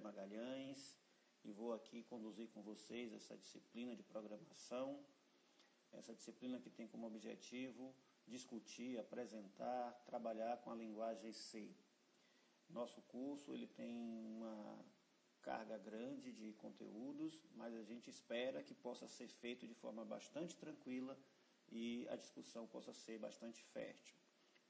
Magalhães e vou aqui conduzir com vocês essa disciplina de programação, essa disciplina que tem como objetivo discutir, apresentar, trabalhar com a linguagem C. Nosso curso ele tem uma carga grande de conteúdos, mas a gente espera que possa ser feito de forma bastante tranquila e a discussão possa ser bastante fértil.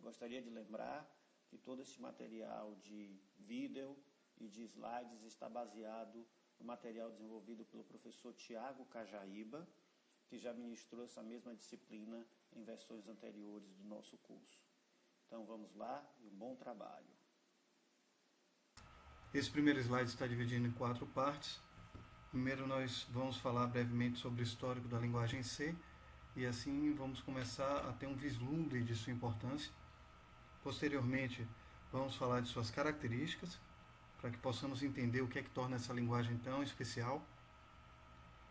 Gostaria de lembrar que todo esse material de vídeo e de slides está baseado no material desenvolvido pelo professor Tiago Cajaíba, que já ministrou essa mesma disciplina em versões anteriores do nosso curso. Então vamos lá e um bom trabalho. Esse primeiro slide está dividido em 4 partes. Primeiro nós vamos falar brevemente sobre o histórico da linguagem C e assim vamos começar a ter um vislumbre de sua importância. Posteriormente vamos falar de suas características, para que possamos entender o que é que torna essa linguagem tão especial.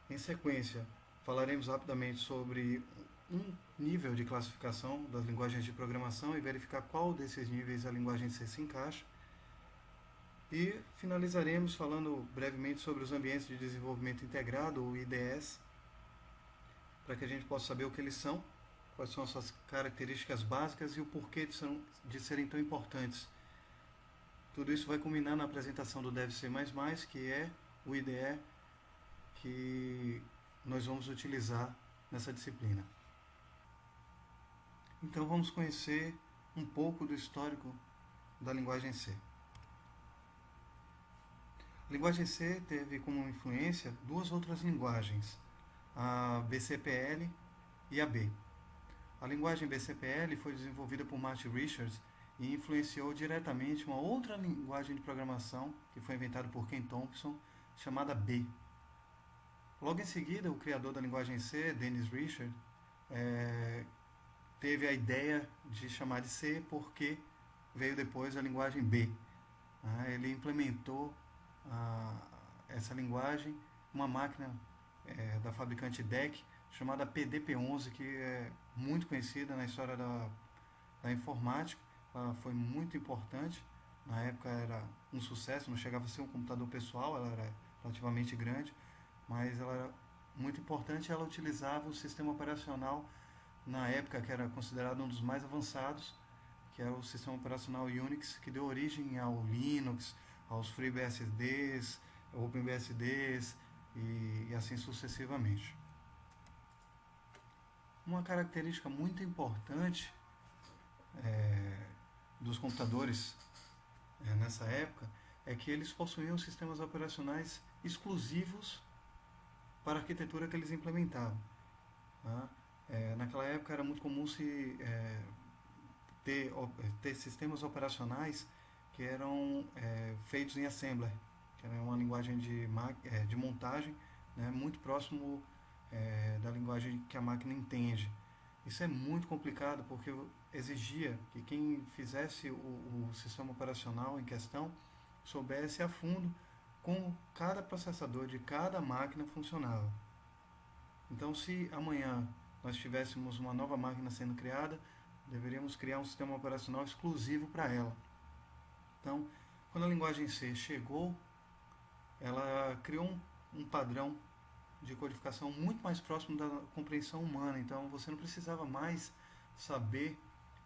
Em sequência, falaremos rapidamente sobre um nível de classificação das linguagens de programação e verificar qual desses níveis a linguagem C se encaixa. E finalizaremos falando brevemente sobre os ambientes de desenvolvimento integrado, ou IDEs, para que a gente possa saber o que eles são, quais são as suas características básicas e o porquê de serem tão importantes. Tudo isso vai culminar na apresentação do Dev C++, que é o IDE que nós vamos utilizar nessa disciplina. Então vamos conhecer um pouco do histórico da linguagem C. A linguagem C teve como influência duas outras linguagens, a BCPL e a B. A linguagem BCPL foi desenvolvida por Martin Richards e influenciou diretamente uma outra linguagem de programação que foi inventada por Ken Thompson, chamada B. Logo em seguida, o criador da linguagem C, Dennis Richards, teve a ideia de chamar de C porque veio depois a linguagem B. Ele implementou essa linguagem, uma máquina da fabricante DEC, chamada PDP-11, que é muito conhecida na história da informática. Ela foi muito importante, na época era um sucesso, não chegava a ser um computador pessoal, ela era relativamente grande, mas ela era muito importante. Ela utilizava o sistema operacional, na época que era considerado um dos mais avançados, que era o sistema operacional Unix, que deu origem ao Linux, aos FreeBSDs, OpenBSDs e assim sucessivamente. Uma característica muito importante dos computadores nessa época é que eles possuíam sistemas operacionais exclusivos para a arquitetura que eles implementavam. Naquela época era muito comum ter sistemas operacionais que eram feitos em Assembler, que era uma linguagem de montagem, muito próximo da linguagem que a máquina entende. Isso é muito complicado porque exigia que quem fizesse o sistema operacional em questão soubesse a fundo como cada processador de cada máquina funcionava. Então, se amanhã nós tivéssemos uma nova máquina sendo criada, deveríamos criar um sistema operacional exclusivo para ela. Então, quando a linguagem C chegou, ela criou um padrão de codificação muito mais próximo da compreensão humana. Então você não precisava mais saber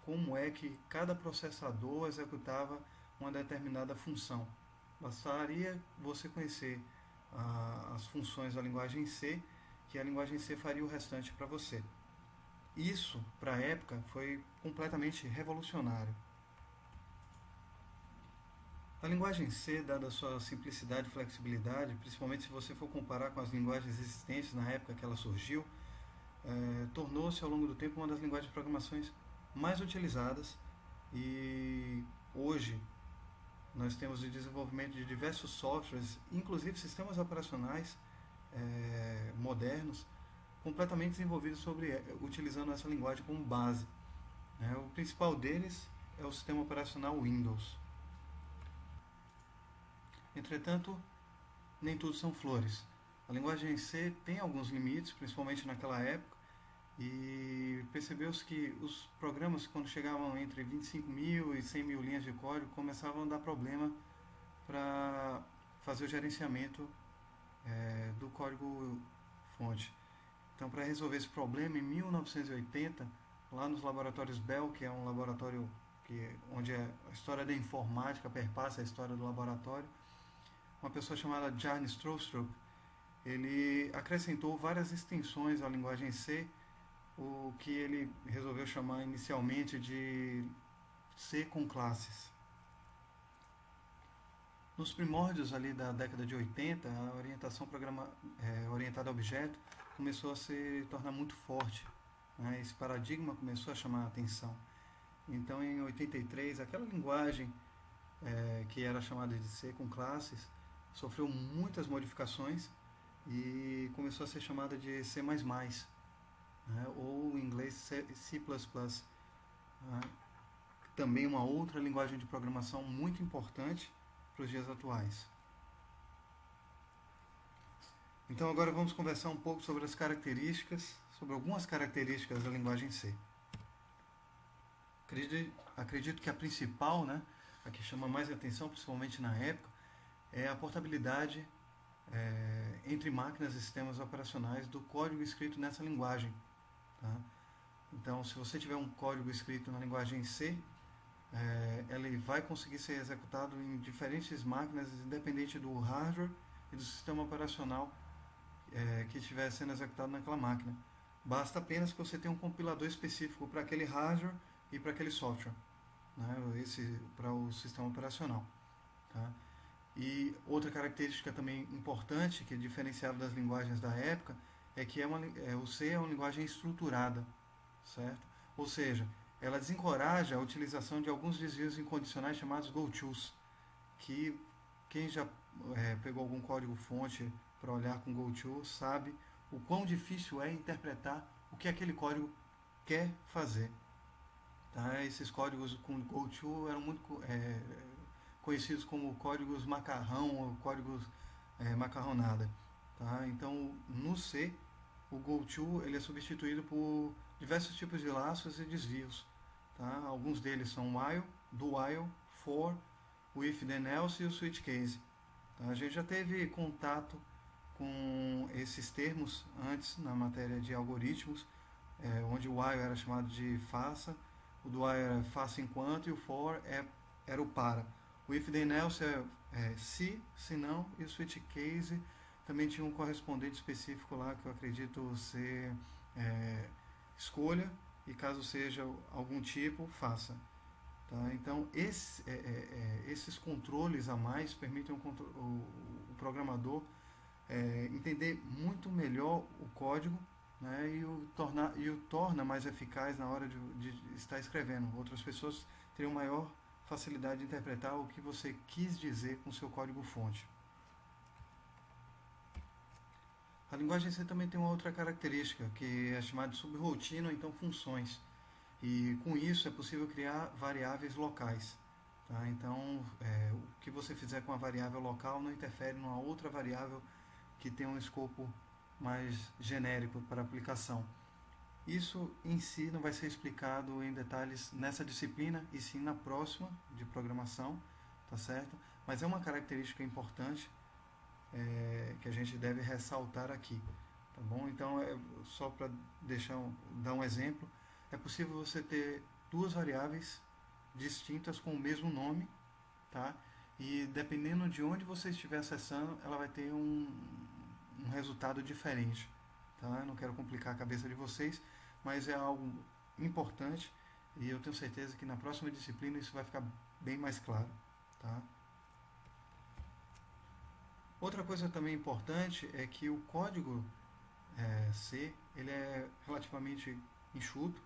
como é que cada processador executava uma determinada função. Bastaria você conhecer as funções da linguagem C, que a linguagem C faria o restante para você. Isso, para a época, foi completamente revolucionário. A linguagem C, dada a sua simplicidade e flexibilidade, principalmente se você for comparar com as linguagens existentes na época que ela surgiu, tornou-se ao longo do tempo uma das linguagens de programações mais utilizadas e hoje nós temos o desenvolvimento de diversos softwares, inclusive sistemas operacionais modernos, completamente desenvolvidos utilizando essa linguagem como base. O principal deles é o sistema operacional Windows. Entretanto, nem tudo são flores. A linguagem C tem alguns limites, principalmente naquela época, e percebeu-se que os programas, quando chegavam entre 25 mil e 100 mil linhas de código, começavam a dar problema para fazer o gerenciamento do código-fonte. Então, para resolver esse problema, em 1980, lá nos laboratórios Bell, que é um laboratório onde a história da informática perpassa a história do laboratório, uma pessoa chamada Jan Strostrup, ele acrescentou várias extensões à linguagem C, o que ele resolveu chamar inicialmente de C com classes. Nos primórdios ali da década de 80, a orientação orientada a objeto começou a se tornar muito forte, né? Esse paradigma começou a chamar a atenção. Então, em 83, aquela linguagem que era chamada de C com classes sofreu muitas modificações e começou a ser chamada de C++, né? Ou em inglês C++. Né? Também uma outra linguagem de programação muito importante para os dias atuais. Então agora vamos conversar um pouco sobre sobre algumas características da linguagem C. Acredito que a principal, né, a que chama mais atenção, principalmente na época, é a portabilidade entre máquinas e sistemas operacionais do código escrito nessa linguagem. Tá? Então, se você tiver um código escrito na linguagem C, ele vai conseguir ser executado em diferentes máquinas, independente do hardware e do sistema operacional que estiver sendo executado naquela máquina. Basta apenas que você tenha um compilador específico para aquele hardware e para aquele software, né? Para o sistema operacional. Tá? E outra característica também importante, que é diferenciada das linguagens da época, é que o C é uma linguagem estruturada, certo? Ou seja, ela desencoraja a utilização de alguns desvios incondicionais chamados gotos, que quem já pegou algum código-fonte para olhar com goto sabe o quão difícil é interpretar o que aquele código quer fazer. Tá? Esses códigos com goto eram muito conhecidos como códigos macarrão ou códigos macarronada. Tá? Então, no C, o goto ele é substituído por diversos tipos de laços e desvios. Tá? Alguns deles são while, do while, for, o if then else e o switch case. Tá? A gente já teve contato com esses termos antes na matéria de algoritmos, onde o while era chamado de faça, o do while era faça enquanto e o for era o para. O if then else é se não, e o switch case também tinha um correspondente específico lá que eu acredito ser escolha, e caso seja algum tipo, faça. Tá? Então, esses controles a mais permitem o programador entender muito melhor o código, né, e o torna mais eficaz na hora de estar escrevendo. Outras pessoas teriam maior facilidade de interpretar o que você quis dizer com seu código-fonte. A linguagem C também tem uma outra característica, que é chamada de subroutine ou então funções. E com isso é possível criar variáveis locais. Tá? Então, o que você fizer com a variável local não interfere numa outra variável que tem um escopo mais genérico para aplicação. Isso em si não vai ser explicado em detalhes nessa disciplina, e sim na próxima de programação, tá certo? Mas é uma característica importante que a gente deve ressaltar aqui, tá bom? Então, só para dar um exemplo, é possível você ter duas variáveis distintas com o mesmo nome, tá? E dependendo de onde você estiver acessando, ela vai ter um resultado diferente, tá? Eu não quero complicar a cabeça de vocês, mas é algo importante e eu tenho certeza que na próxima disciplina isso vai ficar bem mais claro, tá? Outra coisa também importante é que o código C ele é relativamente enxuto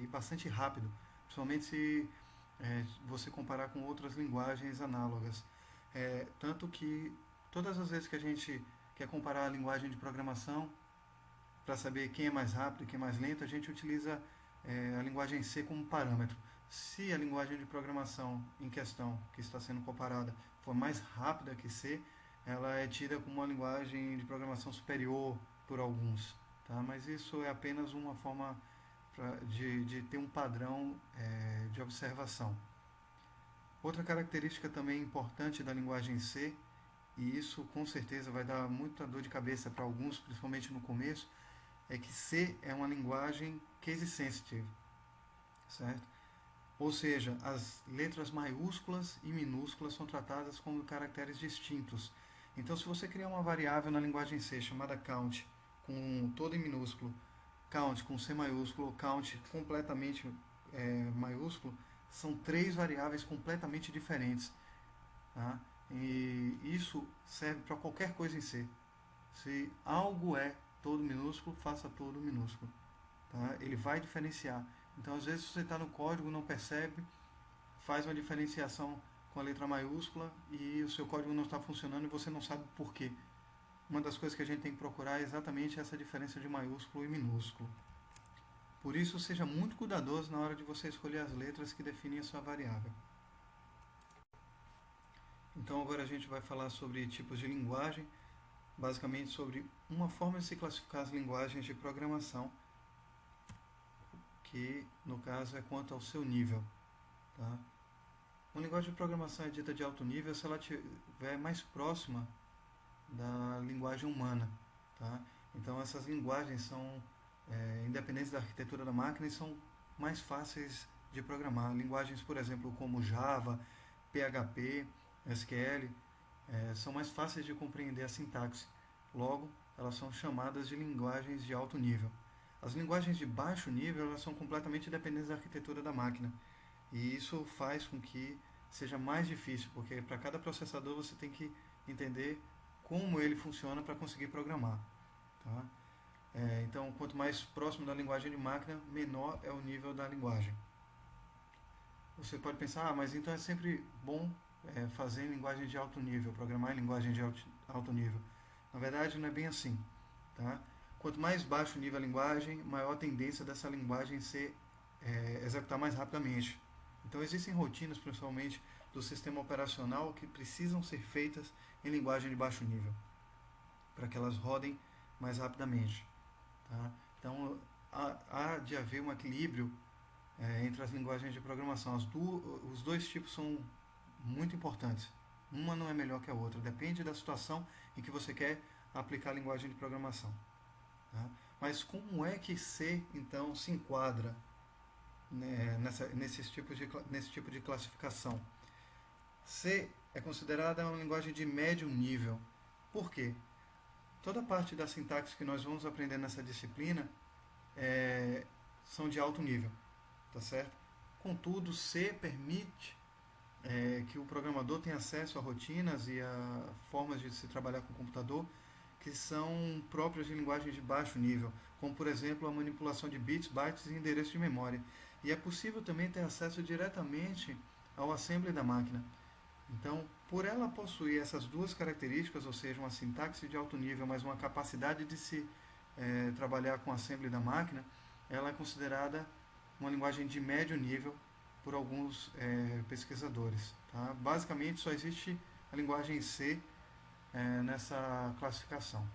e bastante rápido, principalmente se você comparar com outras linguagens análogas. Tanto que todas as vezes que a gente quer comparar a linguagem de programação para saber quem é mais rápido e quem é mais lento, a gente utiliza a linguagem C como parâmetro. Se a linguagem de programação em questão, que está sendo comparada, for mais rápida que C, ela é tida como uma linguagem de programação superior por alguns. Tá? Mas isso é apenas uma forma de ter um padrão de observação. Outra característica também importante da linguagem C e isso com certeza vai dar muita dor de cabeça para alguns, principalmente no começo, é que C é uma linguagem case sensitive, certo? Ou seja, as letras maiúsculas e minúsculas são tratadas como caracteres distintos. Então, se você criar uma variável na linguagem C chamada count, com todo em minúsculo, count com C maiúsculo, count completamente maiúsculo, são três variáveis completamente diferentes. Tá? E isso serve para qualquer coisa em C. Se algo é todo minúsculo, faça todo minúsculo. Tá? Ele vai diferenciar. Então, às vezes, você está no código, não percebe, faz uma diferenciação com a letra maiúscula e o seu código não está funcionando e você não sabe por quê. Uma das coisas que a gente tem que procurar é exatamente essa diferença de maiúsculo e minúsculo. Por isso, seja muito cuidadoso na hora de você escolher as letras que definem a sua variável. Então, agora a gente vai falar sobre tipos de linguagem, basicamente sobre uma forma de se classificar as linguagens de programação, que no caso é quanto ao seu nível. Tá? Uma linguagem de programação é dita de alto nível se ela estiver mais próxima da linguagem humana. Tá? Então essas linguagens são independentes da arquitetura da máquina e são mais fáceis de programar. Linguagens, por exemplo, como Java, PHP, SQL, são mais fáceis de compreender a sintaxe. Logo, elas são chamadas de linguagens de alto nível. As linguagens de baixo nível elas são completamente dependentes da arquitetura da máquina. E isso faz com que seja mais difícil, porque para cada processador você tem que entender como ele funciona para conseguir programar. Tá? Então, quanto mais próximo da linguagem de máquina, menor é o nível da linguagem. Você pode pensar, mas então é sempre bom fazer em linguagem de alto nível, programar em linguagem de alto nível. Na verdade, não é bem assim. Tá? Quanto mais baixo o nível da linguagem, maior a tendência dessa linguagem ser executar mais rapidamente. Então, existem rotinas, principalmente do sistema operacional, que precisam ser feitas em linguagem de baixo nível, para que elas rodem mais rapidamente. Tá? Então, há de haver um equilíbrio entre as linguagens de programação. Os dois tipos são muito importantes. Uma não é melhor que a outra, depende da situação em que você quer aplicar a linguagem de programação. Tá? Mas como é que C, então, se enquadra nesse tipo de classificação? C é considerada uma linguagem de médio nível. Por quê? Toda parte da sintaxe que nós vamos aprender nessa disciplina são de alto nível, tá certo? Contudo, C permite que o programador tenha acesso a rotinas e a formas de se trabalhar com o computador que são próprias de linguagens de baixo nível, como, por exemplo, a manipulação de bits, bytes e endereços de memória. E é possível também ter acesso diretamente ao assembly da máquina. Então, por ela possuir essas duas características, ou seja, uma sintaxe de alto nível, mas uma capacidade de se trabalhar com o assembly da máquina, ela é considerada uma linguagem de médio nível por alguns pesquisadores. Tá? Basicamente, só existe a linguagem C nessa classificação.